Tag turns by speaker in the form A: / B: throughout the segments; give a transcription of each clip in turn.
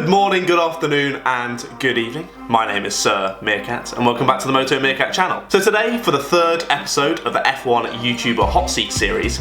A: morning, good afternoon, and good evening. My name is Sir Meerkat, and welcome back to the Moto Meerkat channel. So today, for the third episode of the F1 YouTuber Hotseat series,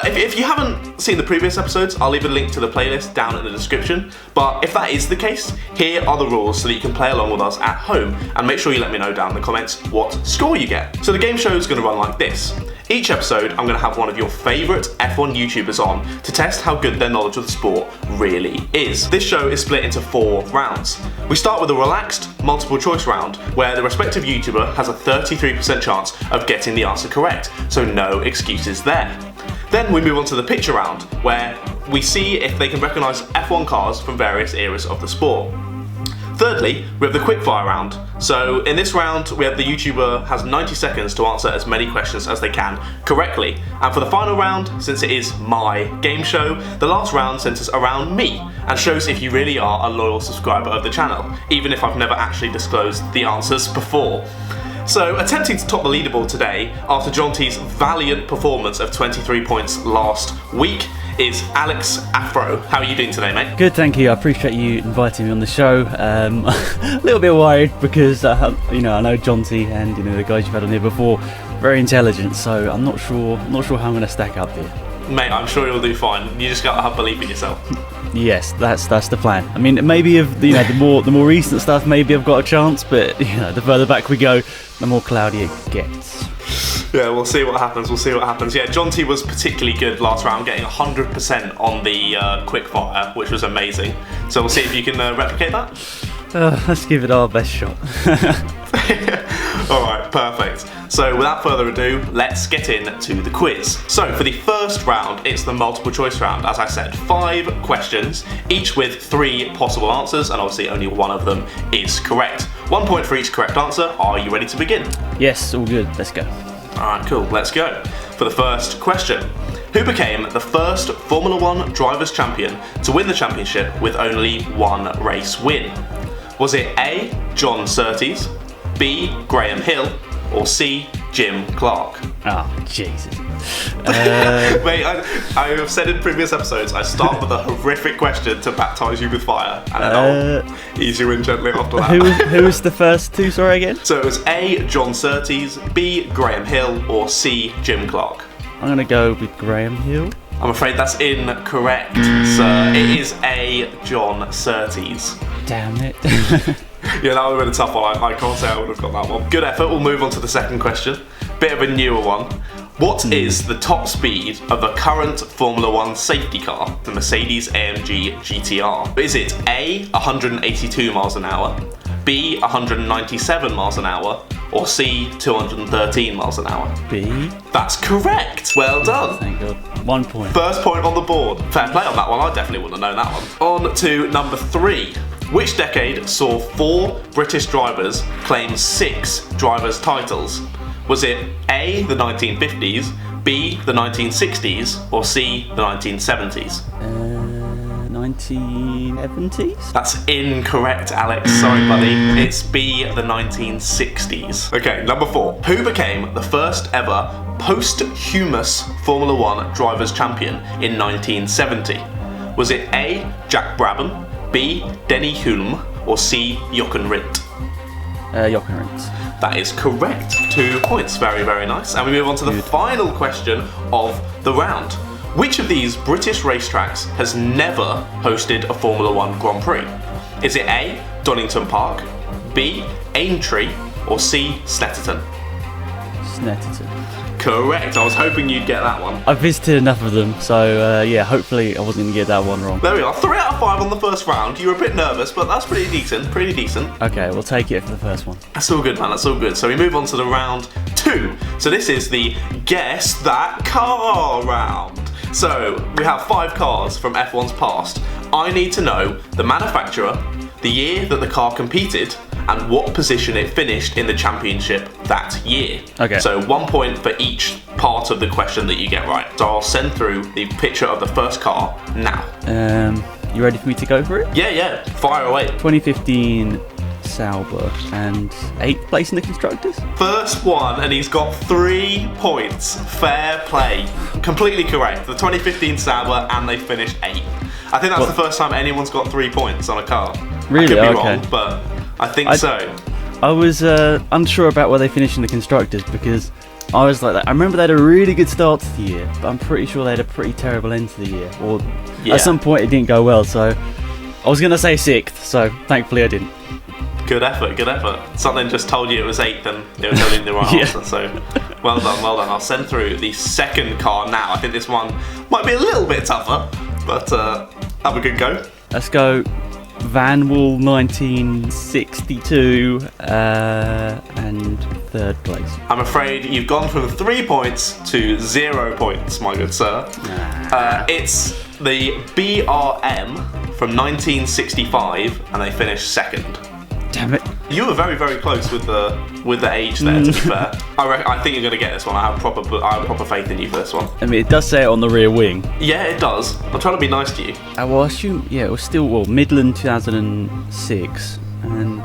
A: if you haven't seen the previous episodes, I'll leave a link to the playlist down in the description. But if that is the case, here are the rules so that you can play along with us at home, and make sure you let me know down in the comments what score you get. So the game show is going to run like this. Each episode, I'm going to have one of your favourite F1 YouTubers on to test how good their knowledge of the sport really is. This show is split into 4 rounds. We start with a relaxed, multiple choice round, where the respective YouTuber has a 33% chance of getting the answer correct, so no excuses there. Then we move on to the picture round, where we see if they can recognise F1 cars from various eras of the sport. Thirdly, we have the quickfire round. So in this round, we have the YouTuber has 90 seconds to answer as many questions as they can correctly. And for the final round, since it is my game show, the last round centres around me and shows if you really are a loyal subscriber of the channel, even if I've never actually disclosed the answers before. So, attempting to top the leaderboard today, after John T's valiant performance of 23 points last week, is Alex Afro. How are you doing today, mate?
B: Good, thank you. I appreciate you inviting me on the show. A little bit worried because I know John T and the guys you've had on here before, very intelligent. So I'm not sure how I'm going to stack up here.
A: Mate, I'm sure you'll do fine. You just gotta have belief in yourself.
B: Yes, that's the plan. I mean, maybe if the more recent stuff, maybe I've got a chance. But the further back we go, the more cloudy it gets.
A: Yeah, we'll see what happens. Yeah, John T was particularly good last round, getting 100% on the quickfire, which was amazing. So we'll see if you can replicate that.
B: Let's give it our best shot.
A: Alright, perfect. So without further ado, let's get into the quiz. So for the first round, it's the multiple choice round. As I said, 5 questions, each with 3 possible answers, and obviously only one of them is correct. 1 point for each correct answer. Are you ready to begin?
B: Yes, all good. Let's go.
A: Alright, cool. Let's go. For the first question, who became the first Formula 1 Drivers' Champion to win the championship with only 1 race win? Was it A, John Surtees, B, Graham Hill, or C, Jim Clark?
B: Oh, Jesus.
A: Mate, I have said in previous episodes, I start with a horrific question to baptise you with fire, and then I'll ease you in gently after that.
B: Who was the first 2, sorry, again?
A: So it was A, John Surtees, B, Graham Hill, or C, Jim Clark.
B: I'm going to go with Graham Hill.
A: I'm afraid that's incorrect, sir. It is A, John Surtees.
B: Damn it.
A: Yeah, that would have been a tough one. I can't say I would have got that one. Good effort. We'll move on to the second question. Bit of a newer one. What is the top speed of the current Formula 1 safety car, the Mercedes-AMG GTR? Is it A, 182 miles an hour, B, 197 miles an hour, or C, 213 miles an hour?
B: B.
A: That's correct. Well done.
B: Thank God. 1 point.
A: First point on the board. Fair play on that one. I definitely wouldn't have known that one. On to number 3. Which decade saw 4 British drivers claim 6 drivers' titles? Was it A, the 1950s, B, the 1960s, or C, the 1970s?
B: 1970s?
A: That's incorrect, Alex. Sorry, buddy. It's B, the 1960s. Okay, number 4. Who became the first ever posthumous Formula 1 Drivers' Champion in 1970? Was it A, Jack Brabham, B, Denny Hulme, or C, Jochen Rindt?
B: Jochen Rindt.
A: That is correct. 2 points. Very, very nice. And we move on to the final question of the round. Which of these British racetracks has never hosted a Formula 1 Grand Prix? Is it A, Donington Park, B, Aintree, or C, Snetterton?
B: Snetterton.
A: Correct. I was hoping you'd get that one.
B: I've visited enough of them, so hopefully I wasn't going to get that one wrong.
A: There we are. 3 out of 5 on the first round. You were a bit nervous, but that's pretty decent.
B: Okay, we'll take it for the first one.
A: That's all good, man. That's all good. So we move on to the round 2. So this is the Guess That Car round. So we have 5 cars from F1's past. I need to know the manufacturer, the year that the car competed, and what position it finished in the championship that year.
B: Okay.
A: So 1 point for each part of the question that you get right. So I'll send through the picture of the first car now.
B: You ready for me to go for it?
A: Yeah. Fire away.
B: 2015 Sauber and 8th place in the constructors.
A: First one, and he's got 3 points. Fair play. Completely correct. The 2015 Sauber, and they finished 8th. I think that's the first time anyone's got 3 points on a car.
B: Really?
A: I could be
B: Okay.
A: wrong, but I think so.
B: I was unsure about where they finished in the constructors because I was like that. I remember they had a really good start to the year, but I'm pretty sure they had a pretty terrible end to the year. Or at some point it didn't go well, so I was going to say 6th, so thankfully I didn't.
A: Good effort, good effort. Something just told you it was 8th and it was only the right answer, so well done, well done. I'll send through the second car now. I think this one might be a little bit tougher, but have a good go.
B: Let's go Vanwall 1962 and 3rd place.
A: I'm afraid you've gone from 3 points to 0 points, my good sir. It's the BRM from 1965 and they finished 2nd.
B: Damn it.
A: You were very, very close with the age there, to be fair. I think you're going to get this one. I have proper faith in you for this one.
B: I mean, it does say it on the rear wing.
A: Yeah, it does. I'm trying to be nice to you.
B: Well, I assume, it was still, Midland 2006 and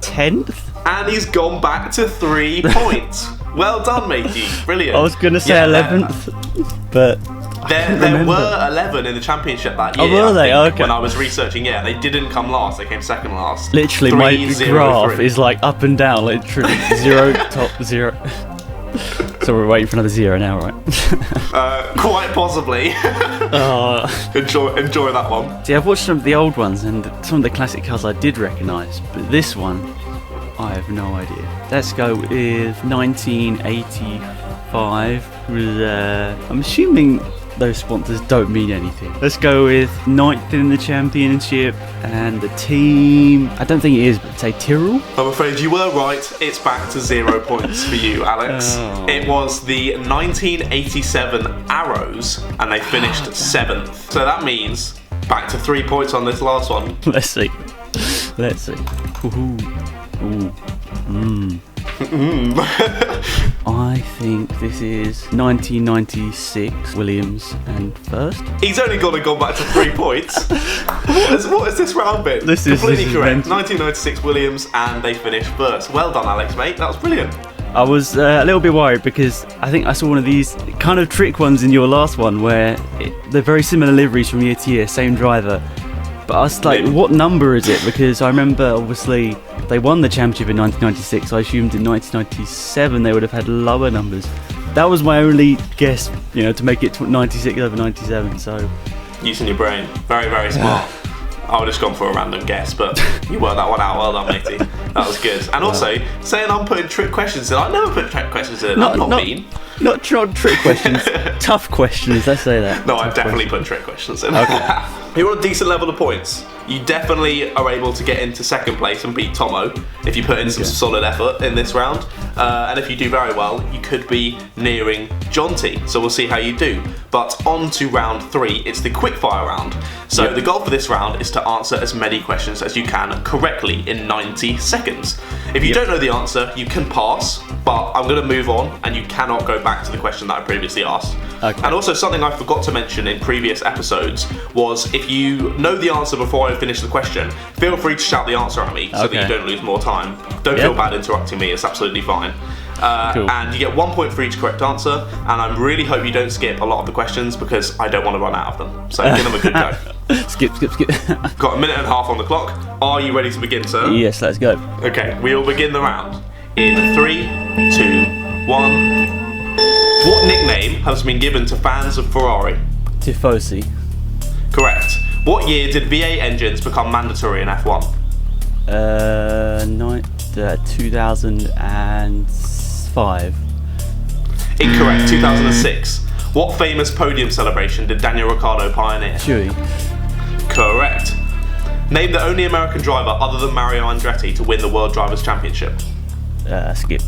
B: 10th?
A: And he's gone back to 3 points. Well done, matey. Brilliant.
B: I was going to say 11th, but...
A: There were 11 in the championship that year.
B: Oh, were they? Okay.
A: When I was researching, they didn't come last. They came second last.
B: Literally, my graph is like up and down, literally 0, top 0. So we're waiting for another 0 now, right?
A: Quite possibly. Enjoy that one.
B: See, I've watched some of the old ones and some of the classic cars I did recognise, but this one, I have no idea. Let's go with 1985. I'm assuming those sponsors don't mean anything. Let's go with 9th in the championship and the team. I don't think it is, but say Tyrrell.
A: I'm afraid you were right. It's back to 0 points for you, Alex.
B: Oh.
A: It was the 1987 Arrows, and they finished 7th. So that means back to 3 points on this last one.
B: Let's see. I think this is 1996 Williams and 1st.
A: He's only gone back to 3 points. What is this round bit?
B: This is
A: completely correct.
B: mental.
A: 1996 Williams, and they finished 1st. Well done, Alex, mate. That was brilliant.
B: I was a little bit worried because I think I saw one of these kind of trick ones in your last one where they're very similar liveries from year to year, same driver. But I was like, what number is it? Because I remember, obviously, they won the championship in 1996. So I assumed in 1997 they would have had lower numbers. That was my only guess, to make it 96 over 97. So
A: using your brain, very, very smart. I would have gone for a random guess, but you worked that one out. Well done, matey. That was good. And also, saying I'm putting trick questions in, I never put trick questions in. I'm not mean.
B: Not trick questions, tough questions. Let's say that.
A: No, I definitely put trick questions in. Okay. You're on a decent level of points. You definitely are able to get into 2nd place and beat Tomo if you put in some solid effort in this round. And if you do very well, you could be nearing Jonty. So we'll see how you do. But on to round 3. It's the quickfire round. So the goal for this round is to answer as many questions as you can correctly in 90 seconds. If you don't know the answer, you can pass, but I'm going to move on and you cannot go back to the question that I previously asked.
B: Okay.
A: And also something I forgot to mention in previous episodes was if you know the answer before I finish the question, feel free to shout the answer at me so that you don't lose more time. Don't feel bad interrupting me, it's absolutely fine.
B: Cool.
A: And you get 1 point for each correct answer, and I really hope you don't skip a lot of the questions because I don't want to run out of them. So give them a good go.
B: Skip.
A: Got a minute and a half on the clock. Are you ready to begin, sir?
B: Yes, let's go.
A: Okay, we'll begin the round in 3, 2, 1. What nickname has been given to fans of Ferrari?
B: Tifosi.
A: Correct. What year did V8 engines become mandatory in F1?
B: 2005.
A: Incorrect, 2006. What famous podium celebration did Daniel Ricciardo pioneer?
B: Chewy.
A: Correct. Name the only American driver other than Mario Andretti to win the World Drivers' Championship.
B: Skip.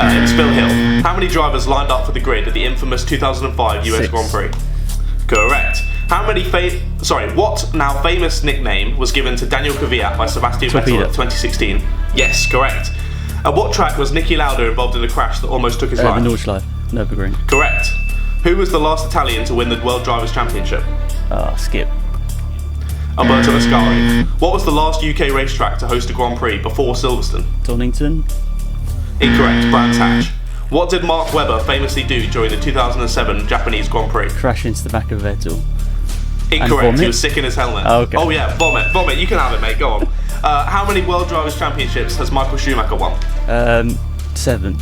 A: It's Phil Hill. How many drivers lined up for the grid at the infamous 2005 US
B: 6.
A: Grand Prix? Correct. What now famous nickname was given to Daniel Kvyat by Sebastian Vettel in 2016? Yes, correct. At what track was Niki Lauda involved in a crash that almost took his life?
B: The Nordschleife. Nürburgring.
A: Correct. Who was the last Italian to win the World Drivers' Championship?
B: Skip.
A: Alberto Ascari. What was the last UK racetrack to host a Grand Prix before Silverstone?
B: Donington.
A: Incorrect, Brands Hatch. What did Mark Webber famously do during the 2007 Japanese Grand Prix?
B: Crash into the back of Vettel.
A: Incorrect. He was sick in his helmet.
B: Oh, okay.
A: Oh yeah, vomit. You can have it, mate. Go on. How many World Drivers' Championships has Michael Schumacher won?
B: 7.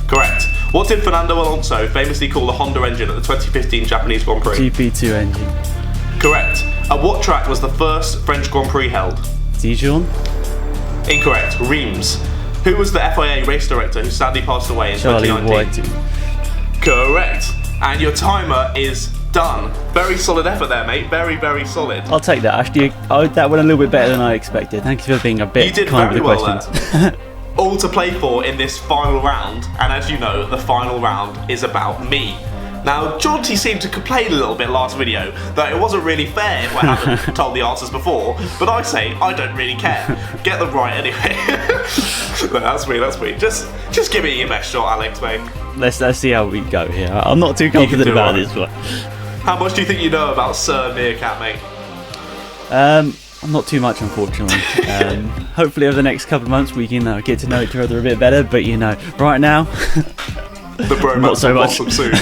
A: Correct. What did Fernando Alonso famously call the Honda engine at the 2015 Japanese Grand Prix?
B: GP2 engine.
A: Correct. At what track was the first French Grand Prix held?
B: Dijon.
A: Incorrect. Reims. Who was the FIA race director who sadly passed away in
B: Charlie
A: 2019?
B: Whiting.
A: Correct. And your timer is done. Very solid effort there, mate. Very, very solid.
B: I'll take that. Actually, that went a little bit better than I expected. Thank you for being a bit
A: You did
B: kind
A: very
B: with the
A: well
B: questions.
A: there. All to play for in this final round, and as you know, the final round is about me. Now, Jonty seemed to complain a little bit last video that it wasn't really fair if I hadn't told the answers before, but I say I don't really care. Get them right anyway. No, that's me. Just give it your best shot, Alex, mate.
B: Let's see how we go here. I'm not too confident about this one.
A: How much do you think you know about Sir Meerkat, mate?
B: Not too much, unfortunately. Hopefully over the next couple of months we can get to know each other a bit better, but right now
A: the bromance
B: not so much.
A: Soon.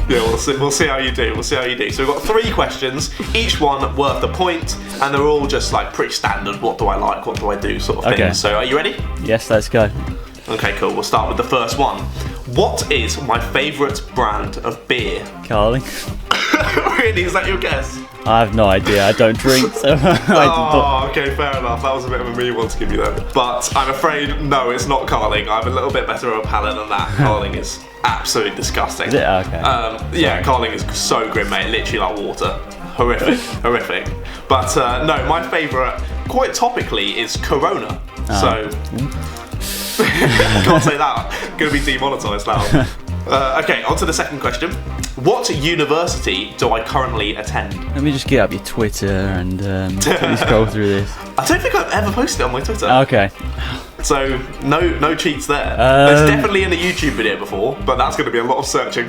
A: Yeah, we'll see how you do. So we've got 3 questions, each one worth a point, and they're all just like pretty standard. What do I like? What do I do? Sort of thing. So are you ready?
B: Yes, let's go.
A: Okay, cool. We'll start with the first one. What is my favourite brand of beer?
B: Carling.
A: Really? Is that your guess?
B: I have no idea. I don't drink, so
A: Okay, fair enough. That was a bit of a me one to give you then. But I'm afraid, no, it's not Carling. I have a little bit better of a palate than that. Carling is absolutely disgusting.
B: Is it? Okay.
A: Yeah, Carling is so grim, mate. Literally like water. Horrific. But no, my favourite, quite topically, is Corona. So can't say that. Going to be demonetised now. Okay, on to the second question. What university do I currently attend?
B: Let me just get up your Twitter and quickly scroll through this.
A: I don't think I've ever posted it on my Twitter.
B: Okay.
A: So no cheats there. There's definitely in a YouTube video before, but that's going to be a lot of searching.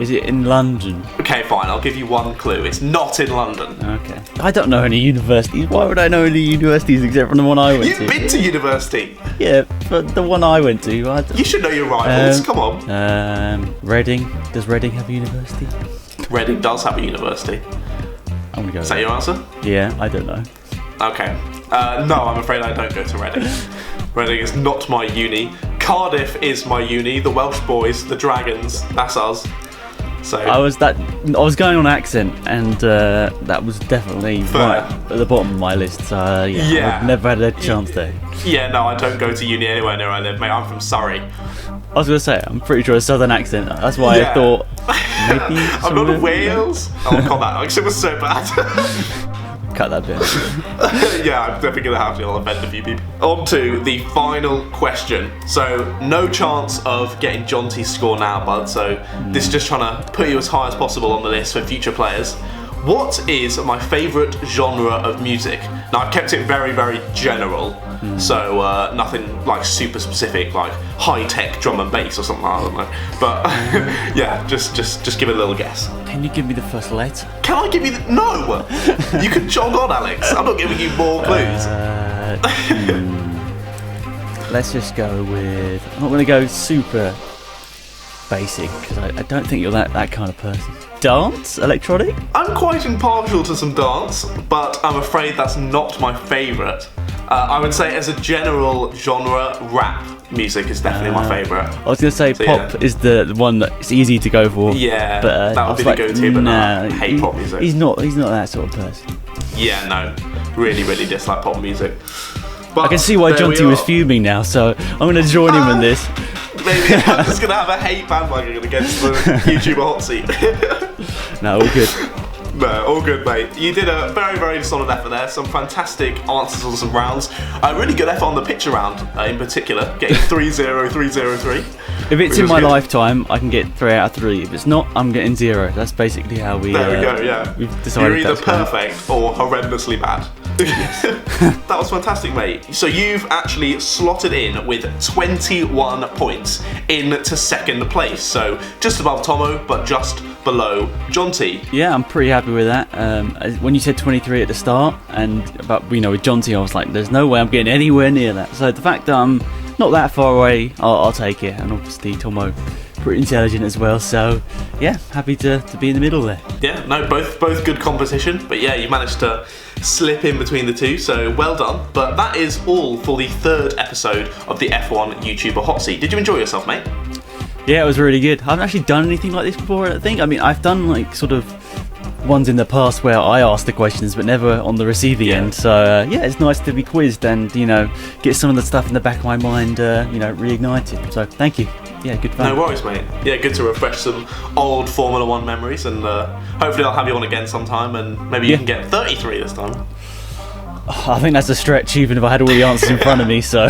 B: Is it in London?
A: Okay, fine. I'll give you one clue. It's not in London.
B: Okay. I don't know any universities. Why would I know any universities except from the one I went to?
A: You've been to university.
B: Yeah, but the one I went to.
A: You should know your rivals. Come on.
B: Reading. Does Reading have a university?
A: Reading does have a university.
B: I'm gonna go.
A: Is that your answer?
B: Yeah, I don't know.
A: Okay. No, I'm afraid I don't go to Reading. Reading is not my uni. Cardiff is my uni. The Welsh boys, the Dragons, that's us. So
B: I was going on accent, and that was definitely right at the bottom of my list. So I've never had a chance there.
A: Yeah, no, I don't go to uni anywhere near where I live, mate. I'm from Surrey.
B: I was gonna say, I'm pretty sure a southern accent. That's why I thought maybe.
A: I'm not in Wales. Oh, God, that accent was so bad.
B: Cut that bit.
A: Yeah, I'm definitely gonna have to. I'll offend a few people. On to the final question. So no chance of getting Jonty's score now, bud. So this is just trying to put you as high as possible on the list for future players. What is my favourite genre of music? Now I've kept it very, very general. So nothing like super specific, like high-tech drum and bass or something. I don't know. But yeah, just give it a little guess.
B: Can you give me the first letter?
A: Can I give you the... No! You can jog on, Alex. I'm not giving you more clues.
B: Let's just go with... I'm not going to go super basic, because I don't think you're that kind of person. Dance? Electronic?
A: I'm quite impartial to some dance, but I'm afraid that's not my favourite. I would say as a general genre, rap music is definitely my favourite.
B: I was going to say pop is the one that's easy to go for.
A: Yeah,
B: but,
A: that would be the go-to, but I hate pop music.
B: He's not that sort of person.
A: Yeah, no. Really, really dislike pop music. But
B: I can see why Jonty was fuming now, so I'm going to join him in this.
A: Maybe I'm just going to have a hate bandwagon against the YouTuber Hotseat.
B: No, all good.
A: No, all good, mate. You did a very, very solid effort there. Some fantastic answers on some rounds. A really good effort on the picture round, in particular, getting 3-0, 3-0-3.
B: If it's in my lifetime, I can get 3 out of 3. If it's not, I'm getting 0. That's basically how we.
A: There we go. Yeah.
B: We've decided
A: you're either perfect or horrendously bad. That was fantastic, mate. So you've actually slotted in with 21 points into second place. So just above Tomo, but just below Jonty.
B: Yeah, I'm pretty happy with that. When you said 23 at the start, and about with Jonty, I was like, there's no way I'm getting anywhere near that. So the fact that I'm not that far away, I'll take it. And obviously Tomo pretty intelligent as well. So yeah, happy to be in the middle there.
A: Yeah, no, both good competition, but yeah, you managed to slip in between the two, so well done. But that is all for the third episode of the F1 YouTuber Hot Seat. Did you enjoy yourself, mate?
B: Yeah, it was really good. I haven't actually done anything like this before, I don't think. I mean, I've done like sort of ones in the past where I ask the questions but never on the receiving end. So yeah, it's nice to be quizzed and, you know, get some of the stuff in the back of my mind, you know, reignited. So thank you. Yeah, good fun.
A: No worries, mate. Yeah, good to refresh some old Formula 1 memories, and hopefully I'll have you on again sometime, and maybe you can get 33 this time.
B: I think that's a stretch, even if I had all the answers in front of me, so...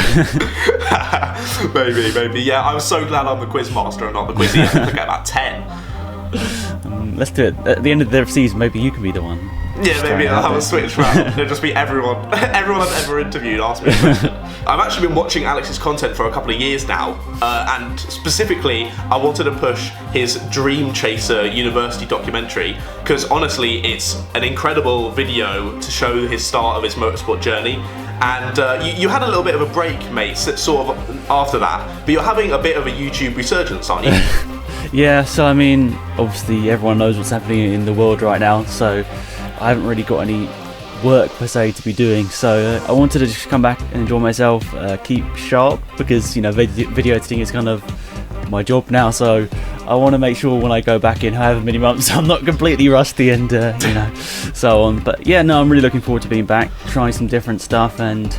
A: maybe. Yeah, I'm so glad I'm the quiz master and not the quizzy. I think I get about 10.
B: Let's do it. At the end of the season, maybe you can be the one.
A: Yeah, maybe I'll have a switch round. It'll just be everyone I've ever interviewed ask me a question. I've actually been watching Alex's content for a couple of years now, and specifically, I wanted to push his Dream Chaser University documentary, because honestly, it's an incredible video to show his start of his motorsport journey. And you had a little bit of a break, mate, sort of after that, but you're having a bit of a YouTube resurgence, aren't you?
B: Yeah, so I mean, obviously everyone knows what's happening in the world right now, so I haven't really got any work per se to be doing, so I wanted to just come back and enjoy myself, keep sharp, because, you know, video editing is kind of my job now, so I want to make sure when I go back in however many months I'm not completely rusty and you know, so on. But yeah, no, I'm really looking forward to being back, trying some different stuff and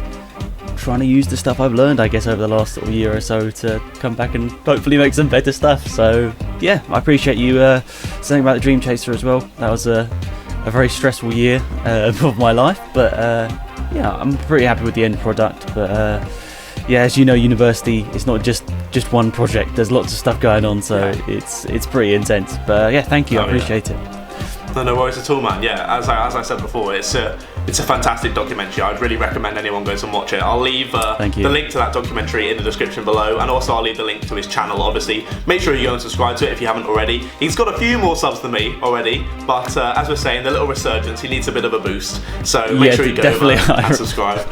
B: trying to use the stuff I've learned, I guess, over the last sort of year or so to come back and hopefully make some better stuff. So yeah, I appreciate you saying about the Dream Chaser as well. That was a very stressful year of my life, but yeah, I'm pretty happy with the end product. But yeah, as you know, university, it's not just one project. There's lots of stuff going on, so it's pretty intense. But yeah, thank you, I appreciate it.
A: No worries at all, man. Yeah, as I said before, it's a fantastic documentary. I'd really recommend anyone goes and watch it. I'll leave the link to that documentary in the description below, and also I'll leave the link to his channel, obviously. Make sure you go and subscribe to it if you haven't already. He's got a few more subs than me already, but as we're saying, the little resurgence, he needs a bit of a boost. So make sure you go and subscribe.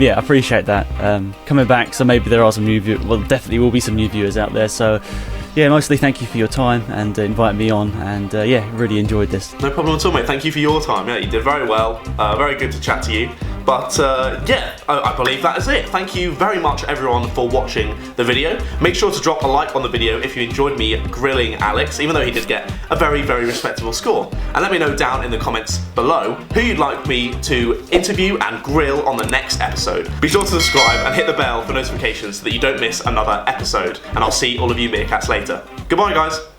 B: Yeah, I appreciate that. Coming back, so maybe there are some new viewers. Well, definitely will be some new viewers out there, so yeah, mostly thank you for your time and inviting me on, and yeah, really enjoyed this.
A: No problem at all, mate. Thank you for your time. Yeah, you did very well. Very good to chat to you. But yeah, I believe that is it. Thank you very much, everyone, for watching the video. Make sure to drop a like on the video if you enjoyed me grilling Alex, even though he did get a very, very respectable score. And let me know down in the comments below who you'd like me to interview and grill on the next episode. Be sure to subscribe and hit the bell for notifications so that you don't miss another episode. And I'll see all of you meerkats later. Goodbye, guys.